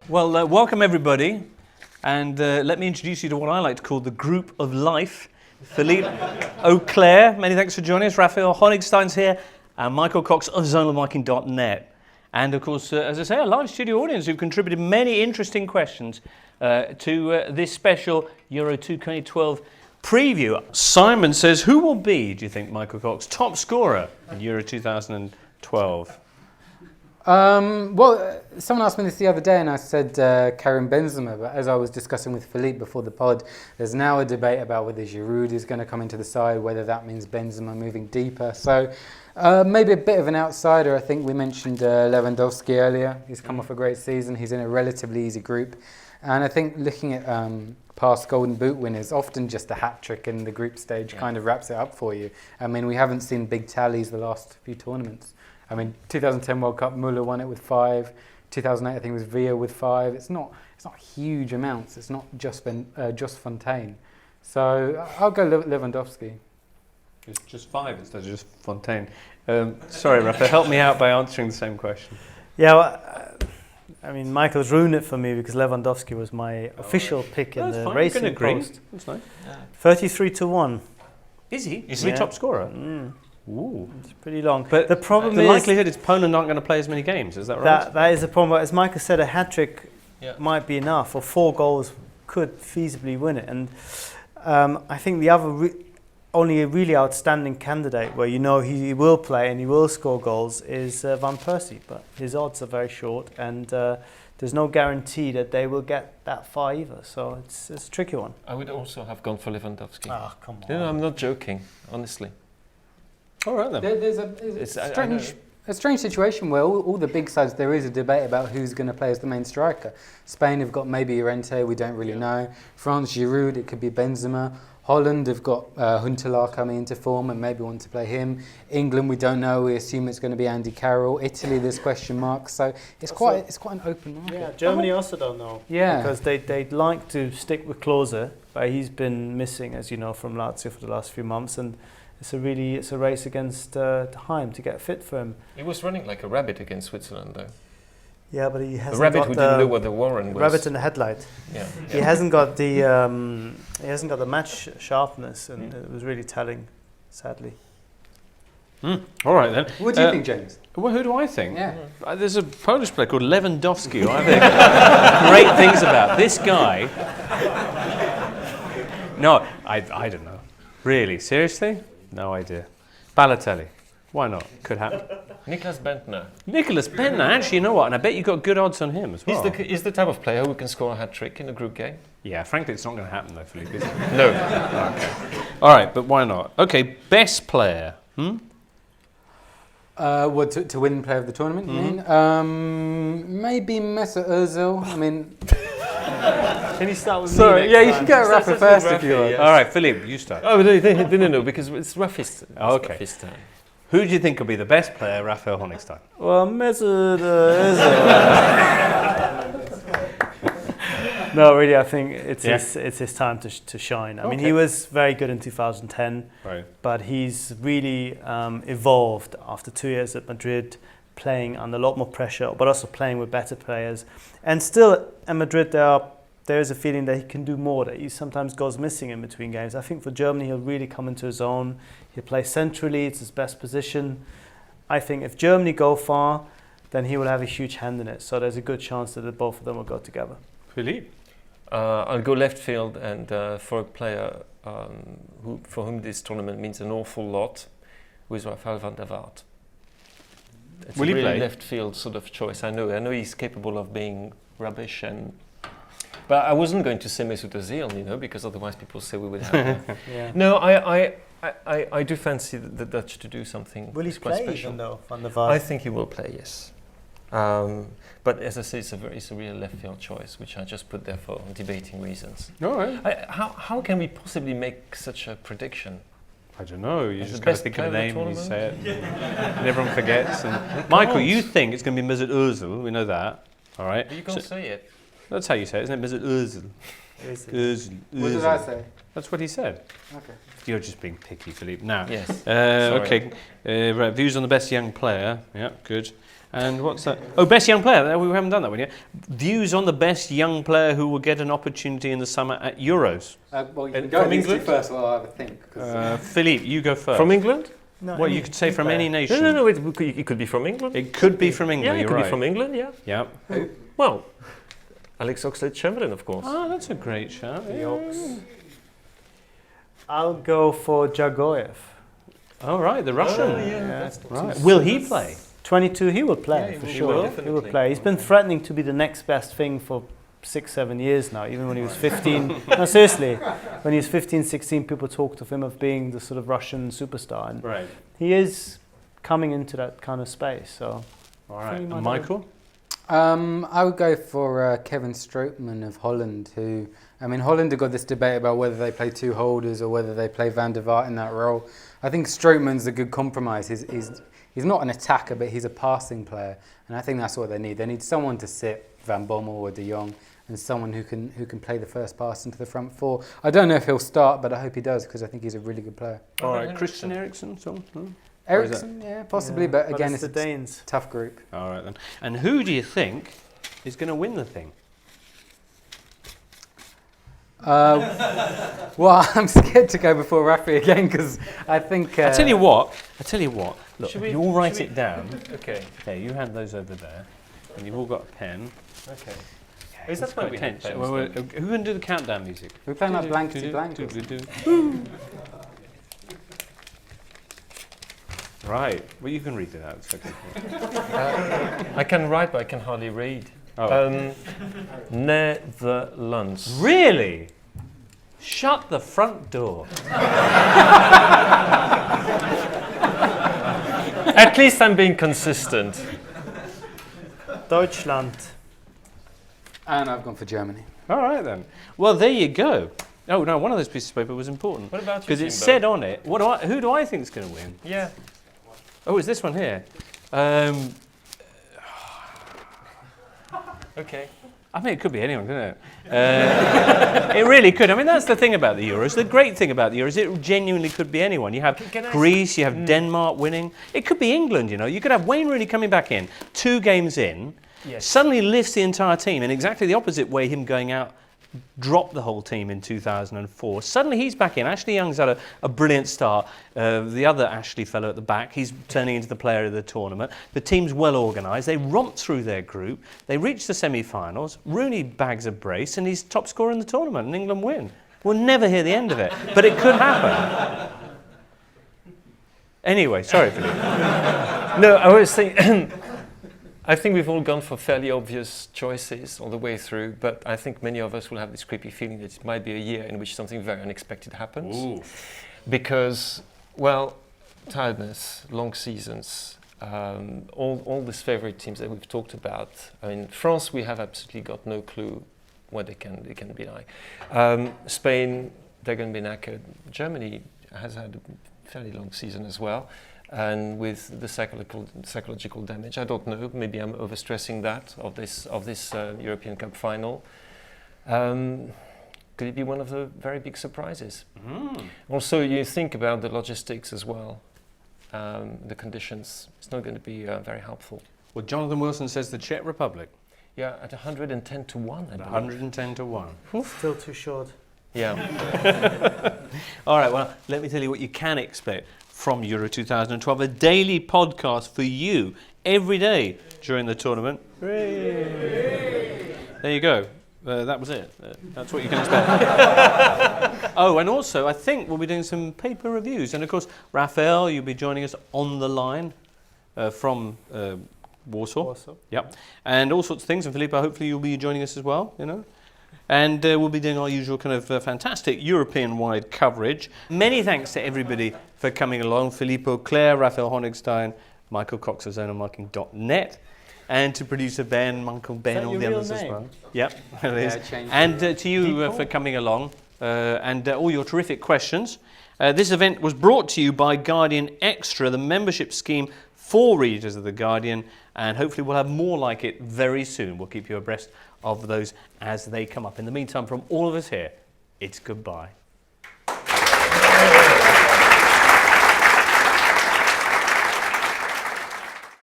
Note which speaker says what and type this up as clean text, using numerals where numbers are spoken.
Speaker 1: Well, welcome everybody, and let me introduce you to what I like to call the group of life. Philippe Auclair, many thanks for joining us. Raphael, Honigstein's here, and Michael Cox of zonalmarking.net. And of course, as I say, a live studio audience who've contributed many interesting questions to this special Euro 2012 preview. Simon says, who will be, do you think, Michael Cox, top scorer in Euro 2012?
Speaker 2: Well, someone asked me this the other day and I said Karim Benzema, but as I was discussing with Philippe before the pod, there's now a debate about whether Giroud is going to come into the side, whether that means Benzema moving deeper. So maybe a bit of an outsider. I think we mentioned Lewandowski earlier. He's come off a great season. He's in a relatively easy group. And I think looking at past Golden Boot winners, often just a hat-trick in the group stage kind of wraps it up for you. I mean, we haven't seen big tallies the last few tournaments. I mean, 2010 World Cup, Müller won it with 5. 2008, I think it was Villa with 5. It's not huge amounts. It's not just Fontaine. So I'll go Lewandowski.
Speaker 1: It's just 5 instead of just Fontaine. Sorry, Raphael, help me out by answering the same question.
Speaker 3: Yeah, well, I mean, Michael's ruined it for me because Lewandowski was my official pick in the Racing Post.
Speaker 1: That's nice.
Speaker 3: 33-1.
Speaker 1: Is he? Is he top scorer?
Speaker 3: Mm.
Speaker 1: Ooh.
Speaker 3: It's pretty long.
Speaker 1: But
Speaker 3: the problem
Speaker 1: the
Speaker 3: is
Speaker 1: likelihood is Poland aren't going to play as many games. Is that right?
Speaker 3: That is the problem. But as Michael said, a hat-trick might be enough, or 4 goals could feasibly win it. And I think the other only a really outstanding candidate where you know he will play and he will score goals is Van Persie. But his odds are very short, and there's no guarantee that they will get that far either. So it's a tricky one.
Speaker 4: I would also have gone for Lewandowski.
Speaker 3: Oh, come on.
Speaker 4: No, I'm not joking, honestly.
Speaker 1: All right then.
Speaker 2: There's a strange situation where all the big sides, there is a debate about who's going to play as the main striker. Spain have got maybe Llorente, we don't really know. France, Giroud, it could be Benzema. Holland have got Huntelaar coming into form and maybe want to play him. England, we don't know. We assume it's going to be Andy Carroll. Italy, there's question marks. So it's quite an open market.
Speaker 3: Yeah, Germany also don't know.
Speaker 2: Yeah,
Speaker 3: because they'd like to stick with Klose, but he's been missing, as you know, from Lazio for the last few months, and it's a race against time to get fit for him.
Speaker 4: He was running like a rabbit against Switzerland, though.
Speaker 3: Yeah, but he hasn't
Speaker 4: the rabbit
Speaker 3: got
Speaker 4: who didn't know what the warren was.
Speaker 3: Rabbit in the headlight.
Speaker 4: Yeah.
Speaker 3: He hasn't got the match sharpness, and it was really telling, sadly.
Speaker 1: All right then.
Speaker 2: what do you think, James?
Speaker 1: Well, who do I think?
Speaker 2: Yeah.
Speaker 1: There's a Polish player called Lewandowski who I think great things about. This guy. No, I don't know. Really? Seriously? No idea. Balotelli. Why not? Could happen.
Speaker 4: Niklas Bentner.
Speaker 1: Nicholas Bentner, actually, you know what? And I bet you got good odds on him as well.
Speaker 4: He's the type of player who can score a hat-trick in a group game.
Speaker 1: Yeah, frankly, it's not going to happen though, Philippe, is it?
Speaker 4: No.
Speaker 1: Okay. All right, but why not? Okay, best player.
Speaker 2: What to win player of the tournament? You mean? Maybe Mesut Ozil. I mean.
Speaker 3: Can you start with me?
Speaker 2: Sorry,
Speaker 3: next
Speaker 2: you
Speaker 3: time?
Speaker 2: can go Rafa first if you want.
Speaker 4: Yes.
Speaker 1: All right, Philippe, you start.
Speaker 4: Oh, no, because it's Rafi's.
Speaker 1: Okay.
Speaker 4: Rafi's turn.
Speaker 1: Who do you think will be the best player, Raphael Honigstein?
Speaker 3: Well, Mesut Ozil. No, really, I think it's his time to shine. I mean, he was very good in 2010,
Speaker 1: right,
Speaker 3: but he's really evolved after 2 years at Madrid, playing under a lot more pressure, but also playing with better players. And still, at Madrid, there is a feeling that he can do more, that he sometimes goes missing in between games. I think for Germany, he'll really come into his own. He'll play centrally, it's his best position. I think if Germany go far, then he will have a huge hand in it. So there's a good chance that the both of them will go together.
Speaker 1: Philippe?
Speaker 4: I'll go left field, and for a player for whom this tournament means an awful lot, with Raphael van der Vaart. It's
Speaker 1: Will
Speaker 4: a
Speaker 1: he
Speaker 4: really
Speaker 1: play?
Speaker 4: left field sort of choice. I know he's capable of being rubbish, but I wasn't going to say Mesut Ozil, because otherwise people say we would have.
Speaker 3: Yeah.
Speaker 4: No, I do fancy the Dutch to do something.
Speaker 3: Will he
Speaker 4: quite
Speaker 3: play
Speaker 4: special.
Speaker 3: even though, Van der Vaart?
Speaker 4: I think he will play, yes. But as I say, it's a real left field choice, which I just put there for debating reasons.
Speaker 1: All right.
Speaker 4: How can we possibly make such a prediction?
Speaker 1: I don't know. You
Speaker 4: As
Speaker 1: just
Speaker 4: the
Speaker 1: got to
Speaker 4: best
Speaker 1: think of the
Speaker 4: player of
Speaker 1: name
Speaker 4: the
Speaker 1: and you say it. And everyone forgets. And Michael, you think it's going to be Mesut Ozil. We know that. All right.
Speaker 4: But you can't say it.
Speaker 1: That's how you say it, isn't it? Mesut Ozil. Ozil.
Speaker 2: What did I say?
Speaker 1: That's what he said.
Speaker 2: Okay.
Speaker 1: You're just being picky, Philippe. Now.
Speaker 4: Yes.
Speaker 1: Okay. Right. Views on the best young player. Yeah, good. And what's that? Oh, best young player. We haven't done that one yet. Views on the best young player who will get an opportunity in the summer at Euros.
Speaker 2: Well, you
Speaker 4: And
Speaker 2: can go
Speaker 4: from
Speaker 2: these two
Speaker 4: England?
Speaker 2: first while I have a think. 'Cause,
Speaker 1: Philippe, you go first.
Speaker 4: From England?
Speaker 3: No,
Speaker 1: Well, you could say from any nation.
Speaker 4: No. It could be from England.
Speaker 1: It could be from England.
Speaker 4: Yeah, it
Speaker 1: You're
Speaker 4: could
Speaker 1: right.
Speaker 4: be from England. Yeah.
Speaker 1: Yeah.
Speaker 4: Well, Alex Oxlade-Chamberlain, of course.
Speaker 1: Oh, that's a great shout.
Speaker 3: The Ox. I'll go for Dzagoev.
Speaker 1: Oh, right, the Russian.
Speaker 3: Yeah.
Speaker 1: Right. Will he play?
Speaker 3: 22, he will play
Speaker 4: Yeah,
Speaker 3: for
Speaker 4: he
Speaker 3: sure.
Speaker 4: will,
Speaker 3: He will
Speaker 4: definitely.
Speaker 3: play. He's been threatening to be the next best thing for 6-7 years now, even when he was 15. No, seriously. When he was 15, 16, people talked of him of being the sort of Russian superstar. And
Speaker 1: Right.
Speaker 3: he is coming into that kind of space. So,
Speaker 1: All right.
Speaker 3: Pretty much.
Speaker 1: Michael?
Speaker 2: I would go for Kevin Strootman of Holland, who, I mean, Holland have got this debate about whether they play two holders or whether they play Van der Vaart in that role. I think Strootman's a good compromise. He's not an attacker, but he's a passing player, and I think that's what they need. They need someone to sit Van Bommel or De Jong, and someone who can play the first pass into the front four. I don't know if he'll start, but I hope he does because I think he's a really good player.
Speaker 1: All right. Christian Eriksen? So,
Speaker 2: Ericsson, yeah, possibly,
Speaker 3: yeah.
Speaker 2: but again,
Speaker 3: it's
Speaker 2: it's
Speaker 3: the
Speaker 2: a
Speaker 3: Danes.
Speaker 2: tough group.
Speaker 1: All right, then. And who do you think is going to win the thing?
Speaker 2: Well, I'm scared to go before Raphael again because I think.
Speaker 1: I tell you what. Look,
Speaker 4: Should we-
Speaker 1: you all write
Speaker 4: should
Speaker 1: it down.
Speaker 4: Okay.
Speaker 1: Okay, you hand those over there, and you've all got a pen.
Speaker 4: Okay.
Speaker 1: Okay,
Speaker 4: Is that why we have
Speaker 1: tense.
Speaker 4: pens
Speaker 1: Well,
Speaker 4: then?
Speaker 1: who can do the countdown music?
Speaker 2: we're playing like blankety blank.
Speaker 1: Right. Well, you can read it out. It's okay.
Speaker 4: I can write, but I can hardly read.
Speaker 1: Oh.
Speaker 4: Netherlands.
Speaker 1: Really? Shut the front door.
Speaker 4: At least I'm being consistent.
Speaker 3: Deutschland.
Speaker 2: And I've gone for Germany.
Speaker 1: All right then. Well, there you go. Oh no, one of those pieces of paper was important
Speaker 4: What about you?
Speaker 1: because it
Speaker 4: Jimbo?
Speaker 1: said on it. Who do I think is going to win?
Speaker 4: Yeah.
Speaker 1: Oh, it's this one here.
Speaker 4: Okay.
Speaker 1: I mean, it could be anyone, couldn't it? It really could. I mean, that's the thing about the Euros. The great thing about the Euros, it genuinely could be anyone. You have
Speaker 4: Can I
Speaker 1: Greece, you have Denmark winning. It could be England, you know. You could have Wayne Rooney coming back in, 2 games in,
Speaker 4: Yes.
Speaker 1: suddenly lifts the entire team in exactly the opposite way him going out dropped the whole team in 2004. Suddenly he's back in. Ashley Young's had a brilliant start. The other Ashley fellow at the back, he's turning into the player of the tournament. The team's well organised. They romped through their group. They reached the semi-finals. Rooney bags a brace and he's top scorer in the tournament and England win. We'll never hear the end of it, but it could happen. Anyway, sorry, Philippe.
Speaker 4: No, I was saying, I think we've all gone for fairly obvious choices all the way through, but I think many of us will have this creepy feeling that it might be a year in which something very unexpected happens.
Speaker 1: Ooh.
Speaker 4: Because, well, tiredness, long seasons, all these favourite teams that we've talked about. I mean, France, we have absolutely got no clue what they can be like. Spain, they're going to be knackered. Germany has had a fairly long season as well. And with the psychological damage, I don't know. Maybe I'm overstressing that of this European Cup final. Could it be one of the very big surprises? Also, you think about the logistics as well. The conditions. It's not going to be very helpful.
Speaker 1: Well, Jonathan Wilson says the Czech Republic.
Speaker 4: Yeah, at 110 to 1. I believe.
Speaker 1: 110 to 1.
Speaker 3: Still too short.
Speaker 4: Yeah.
Speaker 1: All right, well, let me tell you what you can expect from Euro 2012. A daily podcast for you every day during the tournament. Hooray. There you go. That was it. That's what you can expect. Oh, and also, I think we'll be doing some paper reviews. And of course, Raphael, you'll be joining us on the line from Warsaw. Yep. And all sorts of things. And Philippe, hopefully you'll be joining us as well, you know. And we'll be doing our usual kind of fantastic European-wide coverage. Many thanks to everybody for coming along. Philippe Auclair, Raphael Honigstein, Michael Cox of zonalmarking.net, and to producer Ben, Uncle Ben, all the others as well. Yep, it is. And to you for coming along and all your terrific questions. This event was brought to you by Guardian Extra, the membership scheme for readers of The Guardian, and hopefully we'll have more like it very soon. We'll keep you abreast of those as they come up. In the meantime, from all of us here, it's goodbye.